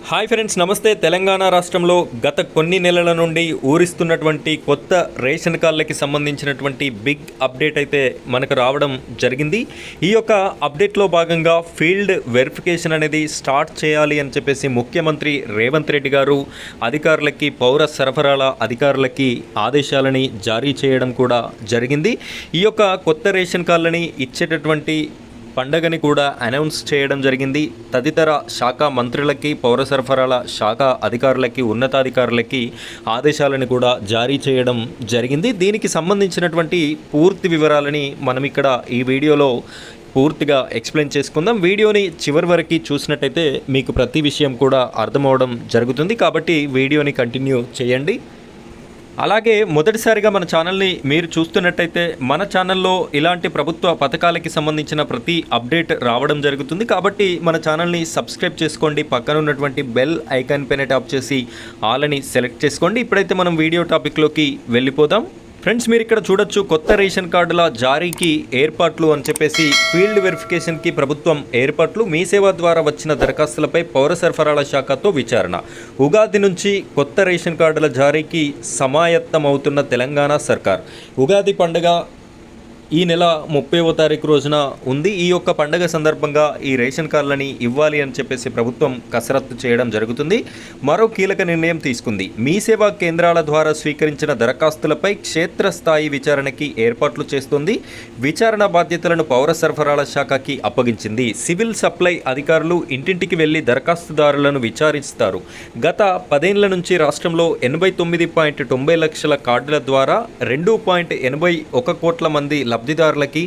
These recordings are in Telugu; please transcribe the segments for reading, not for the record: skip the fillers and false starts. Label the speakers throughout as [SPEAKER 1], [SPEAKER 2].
[SPEAKER 1] హాయ్ ఫ్రెండ్స్, నమస్తే. తెలంగాణ రాష్ట్రంలో గత కొన్ని నెలల నుండి ఊరిస్తున్నటువంటి కొత్త రేషన్ కార్డులకి సంబంధించినటువంటి బిగ్ అప్డేట్ అయితే మనకు రావడం జరిగింది. ఈ యొక్క అప్డేట్లో భాగంగా ఫీల్డ్ వెరిఫికేషన్ అనేది స్టార్ట్ చేయాలి అని చెప్పేసి ముఖ్యమంత్రి రేవంత్ రెడ్డి గారు అధికారులకి, పౌర సరఫరాల అధికారులకి ఆదేశాలని జారీ చేయడం కూడా జరిగింది. ఈ యొక్క కొత్త రేషన్ కార్డులని ఇచ్చేటటువంటి పండగని కూడా అనౌన్స్ చేయడం జరిగింది. తదితర శాఖ మంత్రులకి, పౌర సరఫరాల శాఖ అధికారులకి, ఉన్నతాధికారులకి ఆదేశాలను కూడా జారీ చేయడం జరిగింది. దీనికి సంబంధించినటువంటి పూర్తి వివరాలని మనం ఇక్కడ ఈ వీడియోలో పూర్తిగా ఎక్స్ప్లెయిన్ చేసుకుందాం. వీడియోని చివరి వరకు చూసినట్టయితే మీకు ప్రతి విషయం కూడా అర్థమవడం జరుగుతుంది. కాబట్టి వీడియోని కంటిన్యూ చేయండి. అలాగే మొదటిసారిగా మన ఛానల్ని మీరు చూస్తున్నట్టయితే మన ఛానల్లో ఇలాంటి ప్రభుత్వ పథకాలకి సంబంధించిన ప్రతి అప్డేట్ రావడం జరుగుతుంది. కాబట్టి మన ఛానల్ని సబ్స్క్రైబ్ చేసుకోండి. పక్కన ఉన్నటువంటి బెల్ ఐకాన్ పైన ట్యాప్ చేసి ఆల్ అని సెలెక్ట్ చేసుకోండి. ఇప్పుడైతే మనం వీడియో టాపిక్లోకి వెళ్ళిపోదాం. ఫ్రెండ్స్, మీరు ఇక్కడ చూడొచ్చు, కొత్త రేషన్ కార్డుల జారీకి ఏర్పాట్లు అని చెప్పేసి ఫీల్డ్ వెరిఫికేషన్కి ప్రభుత్వం ఏర్పాట్లు. మీ సేవ ద్వారా వచ్చిన దరఖాస్తులపై పౌర సరఫరాల శాఖతో విచారణ. ఉగాది నుంచి కొత్త రేషన్ కార్డుల జారీకి సమాయత్తమవుతున్న తెలంగాణ సర్కార్. ఉగాది పండుగ ఈ నెల 30వ తారీఖు రోజున ఉంది. ఈ యొక్క పండుగ సందర్భంగా ఈ రేషన్ కార్డులని ఇవ్వాలి అని చెప్పేసి ప్రభుత్వం కసరత్తు చేయడం జరుగుతుంది. మరో కీలక నిర్ణయం తీసుకుంది. మీ సేవా కేంద్రాల ద్వారా స్వీకరించిన దరఖాస్తులపై క్షేత్రస్థాయి విచారణకి ఏర్పాట్లు చేస్తుంది. విచారణ బాధ్యతలను పౌర సరఫరాల శాఖకి అప్పగించింది. సివిల్ సప్లై అధికారులు ఇంటింటికి వెళ్లి దరఖాస్తుదారులను విచారిస్తారు. గత 10 ఏళ్ల నుంచి రాష్ట్రంలో 89.90 లక్షల కార్డుల ద్వారా 2.81 కోట్ల మంది లబ్ధిదారులకి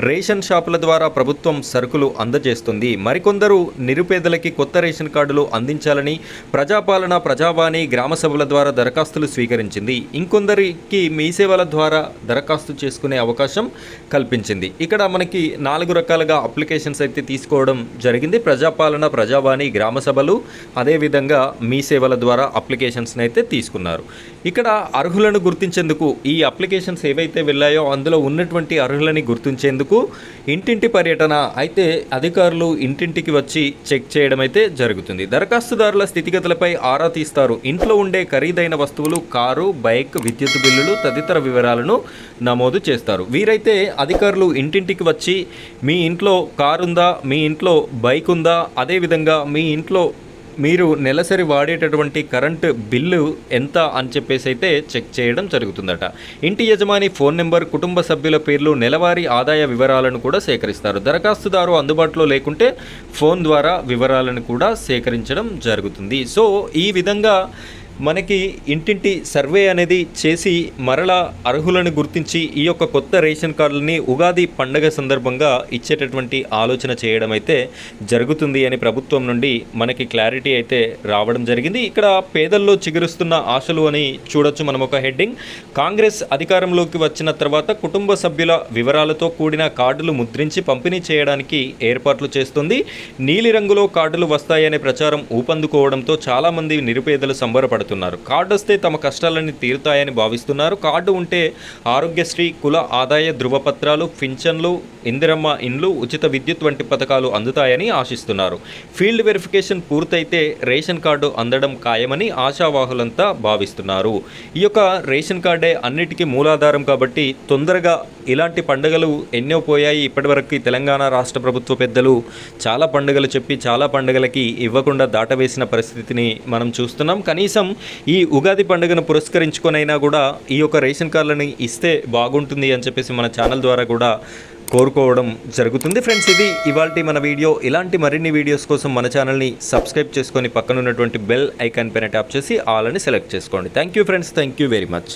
[SPEAKER 1] రేషన్ షాపుల ద్వారా ప్రభుత్వం సరుకులు అందజేస్తుంది. మరికొందరు నిరుపేదలకి కొత్త రేషన్ కార్డులు అందించాలని ప్రజాపాలన, ప్రజావాణి, గ్రామ సభల ద్వారా దరఖాస్తులు స్వీకరించింది. ఇంకొందరికి మీ సేవల ద్వారా దరఖాస్తు చేసుకునే అవకాశం కల్పించింది. ఇక్కడ మనకి 4 రకాలుగా అప్లికేషన్స్ అయితే తీసుకోవడం జరిగింది. ప్రజాపాలన, ప్రజావాణి, గ్రామ సభలు, అదేవిధంగా మీ సేవల ద్వారా అప్లికేషన్స్ని అయితే తీసుకున్నారు. ఇక్కడ అర్హులను గుర్తించేందుకు ఈ అప్లికేషన్స్ ఏవైతే వెళ్ళాయో అందులో ఉన్నటువంటి అర్హులని గుర్తించేందుకు ఇంటింటి పర్యటన అయితే అధికారులు ఇంటింటికి వచ్చి చెక్ చేయడం అయితే జరుగుతుంది. దరఖాస్తుదారుల స్థితిగతులపై ఆరా తీస్తారు. ఇంట్లో ఉండే ఖరీదైన వస్తువులు, కారు, బైక్, విద్యుత్ బిల్లులు తదితర వివరాలను నమోదు చేస్తారు. వీరైతే అధికారులు ఇంటింటికి వచ్చి మీ ఇంట్లో కారు ఉందా, మీ ఇంట్లో బైక్ ఉందా, అదేవిధంగా మీ ఇంట్లో మీరు నెలసరి వాడేటటువంటి కరెంటు బిల్లు ఎంత అని చెప్పేసి అయితే చెక్ చేయడం జరుగుతుందట. ఇంటి యజమాని ఫోన్ నెంబర్, కుటుంబ సభ్యుల పేర్లు, నెలవారీ ఆదాయ వివరాలను కూడా సేకరిస్తారు. దరఖాస్తుదారు అందుబాటులో లేకుంటే ఫోన్ ద్వారా వివరాలను కూడా సేకరించడం జరుగుతుంది. సో ఈ విధంగా మనకి ఇంటింటి సర్వే అనేది చేసి మరలా అర్హులను గుర్తించి ఈ యొక్క కొత్త రేషన్ కార్డులని ఉగాది పండగ సందర్భంగా ఇచ్చేటటువంటి ఆలోచన చేయడం అయితే జరుగుతుంది అని ప్రభుత్వం నుండి మనకి క్లారిటీ అయితే రావడం జరిగింది. ఇక్కడ పేదల్లో చిగురుస్తున్న ఆశలు అని చూడొచ్చు మనం ఒక హెడ్డింగ్. కాంగ్రెస్ అధికారంలోకి వచ్చిన తర్వాత కుటుంబ సభ్యుల వివరాలతో కూడిన కార్డులు ముద్రించి పంపిణీ చేయడానికి ఏర్పాట్లు చేస్తుంది. నీలిరంగులో కార్డులు వస్తాయనే ప్రచారం ఊపందుకోవడంతో చాలామంది నిరుపేదలు సంబరపడుతున్నారు. కార్డు వస్తే తమ కష్టాలన్నీ తీరుతాయని భావిస్తున్నారు. కార్డు ఉంటే ఆరోగ్యశ్రీ, కుల ఆదాయ ధృవపత్రాలు, పింఛన్లు, ఇందిరమ్మ ఇండ్లు, ఉచిత విద్యుత్ వంటి పథకాలు అందుతాయని ఆశిస్తున్నారు. ఫీల్డ్ వెరిఫికేషన్ పూర్తయితే రేషన్ కార్డు అందడం ఖాయమని ఆశావాహులంతా భావిస్తున్నారు. ఈ యొక్క రేషన్ కార్డే అన్నిటికీ మూలాధారం కాబట్టి తొందరగా ఇలాంటి పండుగలు ఎన్నో పోయాయి. ఇప్పటివరకు తెలంగాణ రాష్ట్ర ప్రభుత్వ పెద్దలు చాలా పండుగలు చెప్పి చాలా పండుగలకి ఇవ్వకుండా దాటవేసిన పరిస్థితిని మనం చూస్తున్నాం. కనీసం ఈ ఉగాది పండుగను పురస్కరించుకొనైనా కూడా ఈ యొక్క రేషన్ కార్డులని ఇస్తే బాగుంటుంది అని చెప్పేసి మన ఛానల్ ద్వారా కూడా కోరుకోవడం జరుగుతుంది. ఫ్రెండ్స్, ఇది ఇవాల్టి మన వీడియో. ఇలాంటి మరిన్ని వీడియోస్ కోసం మన ఛానల్ని సబ్స్క్రైబ్ చేసుకొని పక్కన ఉన్నటువంటి బెల్ ఐకాన్ పైన ట్యాప్ చేసి ఆల్ అని సెలెక్ట్ చేసుకోండి. Thank you friends, thank you very much.